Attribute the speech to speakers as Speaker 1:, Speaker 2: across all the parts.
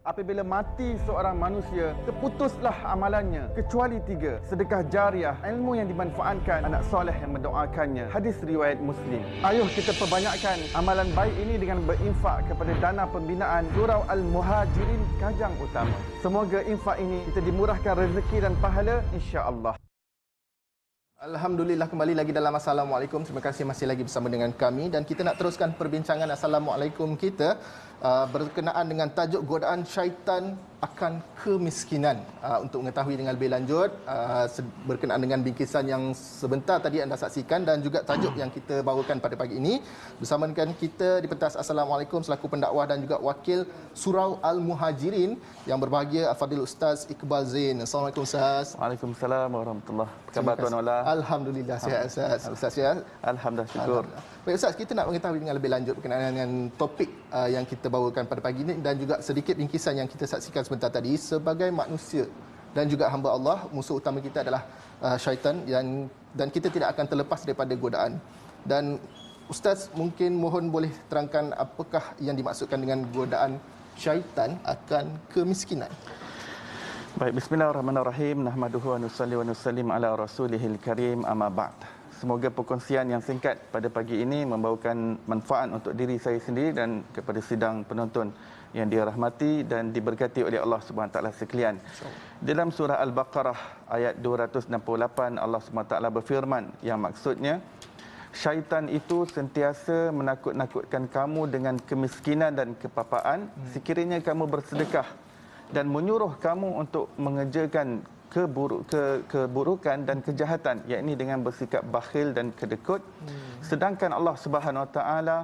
Speaker 1: Apabila mati seorang manusia, terputuslah amalannya kecuali 3: sedekah jariah, ilmu yang dimanfaatkan, anak soleh yang mendoakannya. Hadis riwayat Muslim. Ayuh kita perbanyakkan amalan baik ini dengan berinfak kepada dana pembinaan Surau Al-Muhajirin Kajang Utama. Semoga infak ini kita dimurahkan rezeki dan pahala, insya-Allah.
Speaker 2: Alhamdulillah, kembali lagi dalam Assalamualaikum. Terima kasih masih lagi bersama dengan kami dan kita nak teruskan perbincangan Assalamualaikum kita berkenaan dengan tajuk godaan syaitan akan kemiskinan. Untuk mengetahui dengan lebih lanjut berkenaan dengan bingkisan yang sebentar tadi anda saksikan dan juga tajuk yang kita bawakan pada pagi ini, bersama dengan kita di pentas Assalamualaikum selaku pendakwah dan juga wakil Surau Al-Muhajirin yang berbahagia Al-Fadil Ustaz Iqbal Zain. Assalamualaikum Ustaz.
Speaker 1: Waalaikumsalam warahmatullahi wabarakatuh. Khabar tuan Wala?
Speaker 2: Alhamdulillah sihat Ustaz ya.
Speaker 1: Alhamdulillah, syukur.
Speaker 2: Baik Ustaz, kita nak mengetahui dengan lebih lanjut berkenaan dengan topik yang kita bawakan pada pagi ini dan juga sedikit bingkisan yang kita saksikan sebentar tadi. Sebagai manusia dan juga hamba Allah, musuh utama kita adalah syaitan dan kita tidak akan terlepas daripada godaan. Dan Ustaz mungkin mohon boleh terangkan apakah yang dimaksudkan dengan godaan syaitan akan kemiskinan.
Speaker 1: Baik, bismillahirrahmanirrahim. Nahmaduhu wa nusalli wa nusallim ala rasulihil karim, amma ba'd. Semoga perkongsian yang singkat pada pagi ini membawakan manfaat untuk diri saya sendiri dan kepada sidang penonton yang dirahmati dan diberkati oleh Allah Subhanahu Wa Taala sekalian. Dalam surah Al-Baqarah ayat 268 Allah Subhanahu Wa Taala berfirman yang maksudnya syaitan itu sentiasa menakut-nakutkan kamu dengan kemiskinan dan kepapaan sekiranya kamu bersedekah dan menyuruh kamu untuk mengerjakan keburukan dan kejahatan, yakni dengan bersikap bakhil dan kedekut. Sedangkan Allah Subhanahu Wa Taala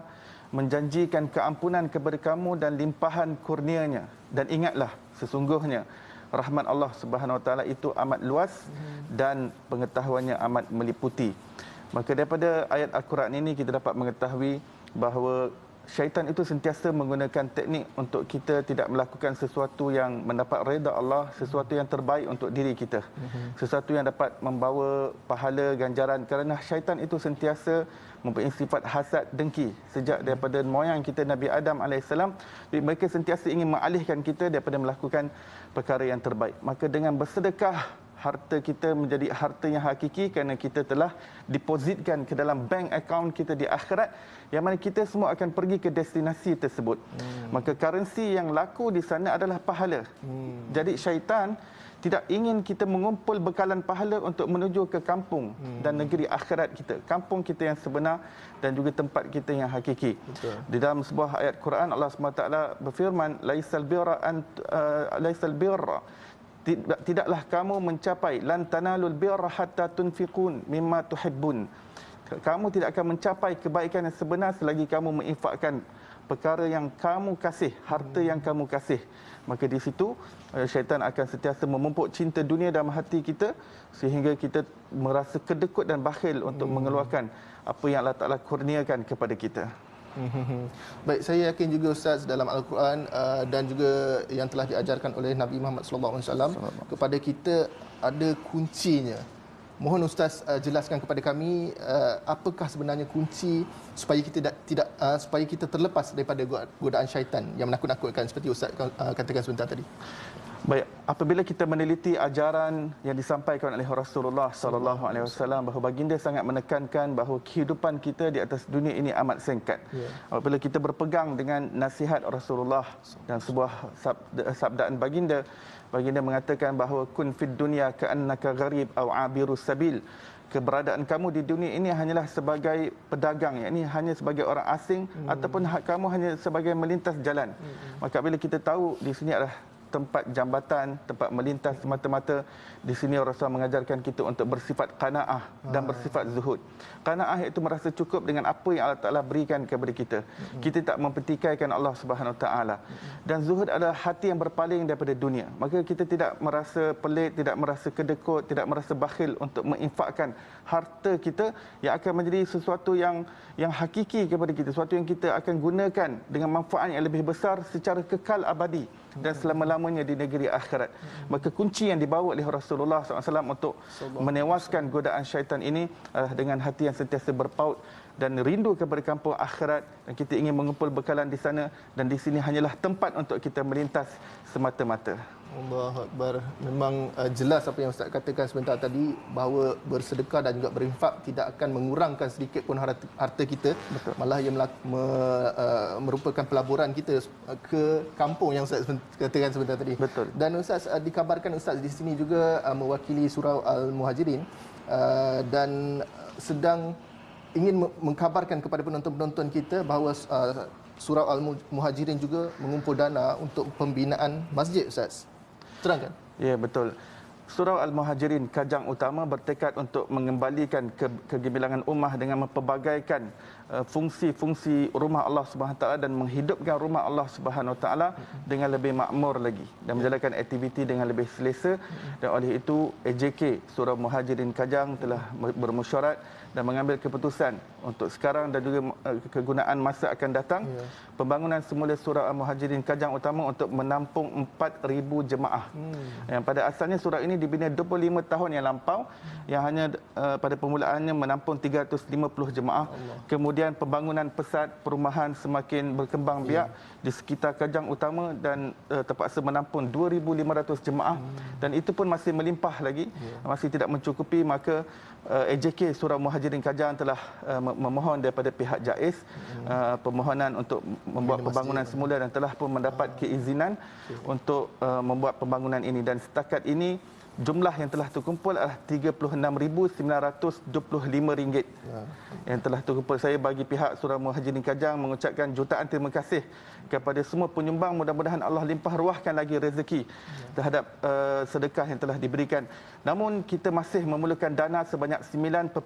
Speaker 1: menjanjikan keampunan kepada kamu dan limpahan kurnia-Nya. Dan ingatlah, sesungguhnya rahmat Allah Subhanahu Wa Taala itu amat luas dan pengetahuannya amat meliputi. Maka daripada ayat Al-Quran ini kita dapat mengetahui bahawa syaitan itu sentiasa menggunakan teknik untuk kita tidak melakukan sesuatu yang mendapat redha Allah, sesuatu yang terbaik untuk diri kita, sesuatu yang dapat membawa pahala ganjaran, kerana syaitan itu sentiasa mempunyai sifat hasad, dengki sejak daripada moyang kita Nabi Adam AS. Mereka sentiasa ingin mengalihkan kita daripada melakukan perkara yang terbaik. Maka dengan bersedekah, harta kita menjadi harta yang hakiki kerana kita telah depositkan ke dalam bank account kita di akhirat, yang mana kita semua akan pergi ke destinasi tersebut. Maka currency yang laku di sana adalah pahala. Jadi syaitan tidak ingin kita mengumpul bekalan pahala untuk menuju ke kampung dan negeri akhirat kita, kampung kita yang sebenar dan juga tempat kita yang hakiki. Betul. Di dalam sebuah ayat Quran Allah SWT berfirman, laisal birra, tidaklah kamu mencapai, lan tanalul birra hatta tunfiqun mimma tuhibbun. Kamu tidak akan mencapai kebaikan yang sebenar selagi kamu menginfakkan perkara yang kamu kasih, harta yang kamu kasih. Maka di situ syaitan akan sentiasa memumpuk cinta dunia dalam hati kita sehingga kita merasa kedekut dan bakhil untuk mengeluarkan apa yang Allah Ta'ala kurniakan kepada kita.
Speaker 2: Baik, saya yakin juga Ustaz dalam Al-Quran dan juga yang telah diajarkan oleh Nabi Muhammad SAW kepada kita ada kuncinya. Mohon Ustaz jelaskan kepada kami apakah sebenarnya kunci supaya kita supaya kita terlepas daripada godaan syaitan yang menakut-nakutkan seperti Ustaz katakan sebentar tadi.
Speaker 1: Baik, apabila kita meneliti ajaran yang disampaikan oleh Rasulullah sallallahu alaihi wasallam, bahawa baginda sangat menekankan bahawa kehidupan kita di atas dunia ini amat singkat. Apabila kita berpegang dengan nasihat Rasulullah dan sebuah sabdaan baginda mengatakan bahawa kun fid dunya ka'annaka gharib aw abirus sabil. Keberadaan kamu di dunia ini hanyalah sebagai pedagang, yakni hanya sebagai orang asing ataupun kamu hanya sebagai melintas jalan. Maka bila kita tahu di sini adalah tempat jambatan, tempat melintas semata-mata, di sini Rasulullah mengajarkan kita untuk bersifat qanaah dan bersifat zuhud. Qanaah iaitu merasa cukup dengan apa yang Allah Ta'ala berikan kepada kita. Kita tak mempertikaikan Allah Subhanahu Wa Ta'ala. Dan zuhud adalah hati yang berpaling daripada dunia. Maka kita tidak merasa pelit, tidak merasa kedekut, tidak merasa bakhil untuk menginfakkan harta kita yang akan menjadi sesuatu yang hakiki kepada kita, sesuatu yang kita akan gunakan dengan manfaat yang lebih besar secara kekal abadi dan selama-lamanya di negeri akhirat. Maka kunci yang dibawa oleh Rasulullah SAW untuk menewaskan godaan syaitan ini dengan hati yang sentiasa berpaut dan rindu kepada kampung akhirat, dan kita ingin mengumpul bekalan di sana, dan di sini hanyalah tempat untuk kita melintas semata-mata.
Speaker 2: Allahu Akbar. Memang jelas apa yang Ustaz katakan sebentar tadi, bahawa bersedekah dan juga berinfak tidak akan mengurangkan sedikit pun harta kita. Betul. Malah ia merupakan pelaburan kita ke kampung yang Ustaz katakan sebentar tadi.
Speaker 1: Betul.
Speaker 2: Dan Ustaz, dikabarkan Ustaz di sini juga mewakili Surau Al-Muhajirin dan sedang ingin mengkabarkan kepada penonton-penonton kita bahawa Surau Al-Muhajirin juga mengumpul dana untuk pembinaan masjid, Ustaz. Terangkan.
Speaker 1: Ya, betul. Surau Al-Muhajirin Kajang Utama bertekad untuk mengembalikan kegemilangan ummah dengan mempelbagaikan fungsi-fungsi rumah Allah Subhanahu Wa Taala dan menghidupkan rumah Allah Subhanahu Wa Taala dengan lebih makmur lagi dan menjalankan aktiviti dengan lebih selesa. Dan oleh itu AJK Surau Muhajirin Kajang telah bermesyuarat dan mengambil keputusan untuk sekarang dan juga kegunaan masa akan datang, pembangunan semula Surau Al-Muhajirin Kajang Utama untuk menampung 4,000 jemaah. Yang pada asalnya surau ini dibina 25 tahun yang lampau, yang hanya pada permulaannya menampung 350 jemaah. Kemudian pembangunan pesat perumahan semakin berkembang biak di sekitar Kajang Utama dan terpaksa menampung 2,500 jemaah, dan itu pun masih melimpah lagi, masih tidak mencukupi. Maka AJK Surau Muhajirin Kajang telah memohon daripada pihak JAIZ permohonan untuk membuat pembangunan semula dan telah pun mendapat keizinan untuk membuat pembangunan ini. Dan setakat ini jumlah yang telah terkumpul adalah RM36,925 yang telah terkumpul. Saya bagi pihak Surau Muhajirin Kajang mengucapkan jutaan terima kasih kepada semua penyumbang. Mudah-mudahan Allah limpah ruahkan lagi rezeki terhadap sedekah yang telah diberikan. Namun kita masih memerlukan dana sebanyak 9.9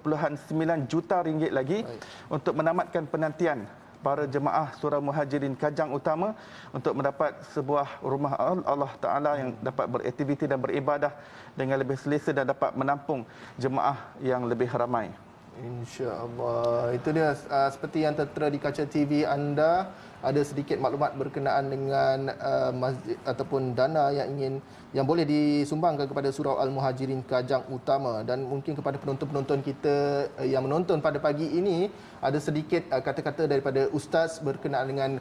Speaker 1: juta ringgit lagi untuk menamatkan penantian para jemaah Surau Muhajirin Kajang Utama untuk mendapat sebuah rumah Allah Ta'ala yang dapat beraktiviti dan beribadah dengan lebih selesa dan dapat menampung jemaah yang lebih ramai.
Speaker 2: InsyaAllah. Itu dia seperti yang tertera di kaca TV anda. Ada sedikit maklumat berkenaan dengan masjid ataupun dana yang boleh disumbangkan kepada Surau Al-Muhajirin Kajang Utama. Dan mungkin kepada penonton-penonton kita yang menonton pada pagi ini, ada sedikit kata-kata daripada Ustaz berkenaan dengan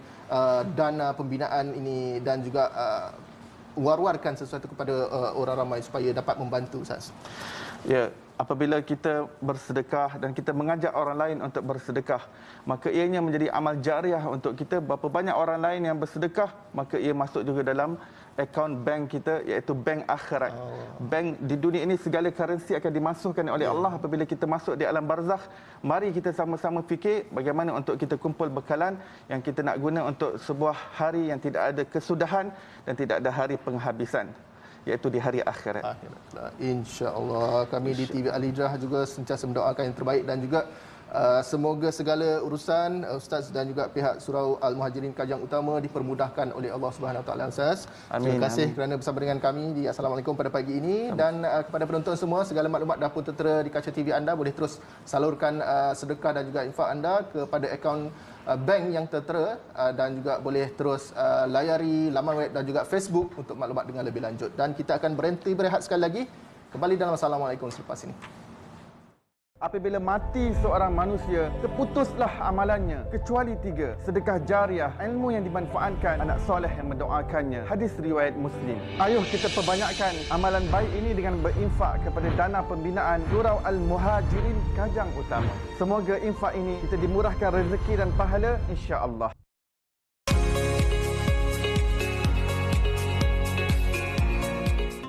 Speaker 2: dana pembinaan ini dan juga war-warkan sesuatu kepada orang ramai supaya dapat membantu, Ustaz.
Speaker 1: Ya, apabila kita bersedekah dan kita mengajak orang lain untuk bersedekah, maka ianya menjadi amal jariah untuk kita. Berapa banyak orang lain yang bersedekah, maka ia masuk juga dalam akaun bank kita, iaitu bank akhirat. Bank di dunia ini, segala currency akan dimasukkan oleh Allah apabila kita masuk di alam barzakh. Mari kita sama-sama fikir bagaimana untuk kita kumpul bekalan yang kita nak guna untuk sebuah hari yang tidak ada kesudahan dan tidak ada hari penghabisan, iaitu di hari akhirat.
Speaker 2: InsyaAllah. Kami di TV Al-Hijrah juga sentiasa mendoakan yang terbaik dan juga semoga segala urusan Ustaz dan juga pihak Surau Al-Muhajirin Kajang Utama dipermudahkan oleh Allah Subhanahu Wa Taala, Ustaz.
Speaker 1: Amin.
Speaker 2: Terima kasih kerana bersama dengan kami di Assalamualaikum pada pagi ini. Dan kepada penonton semua, segala maklumat dah pun tertera di kaca TV anda. Boleh terus salurkan sedekah dan juga infak anda kepada akaun bank yang tertera dan juga boleh terus layari laman web dan juga Facebook untuk maklumat dengan lebih lanjut. Dan kita akan berhenti berehat sekali lagi. Kembali dalam Assalamualaikum selepas ini.
Speaker 1: Apabila mati seorang manusia, terputuslah amalannya kecuali 3: sedekah jariah, ilmu yang dimanfaatkan, anak soleh yang mendoakannya. Hadis riwayat Muslim. Ayuh kita perbanyakkan amalan baik ini dengan berinfak kepada dana pembinaan Surau Al-Muhajirin Kajang Utama. Semoga infak ini kita dimurahkan rezeki dan pahala, insya-Allah.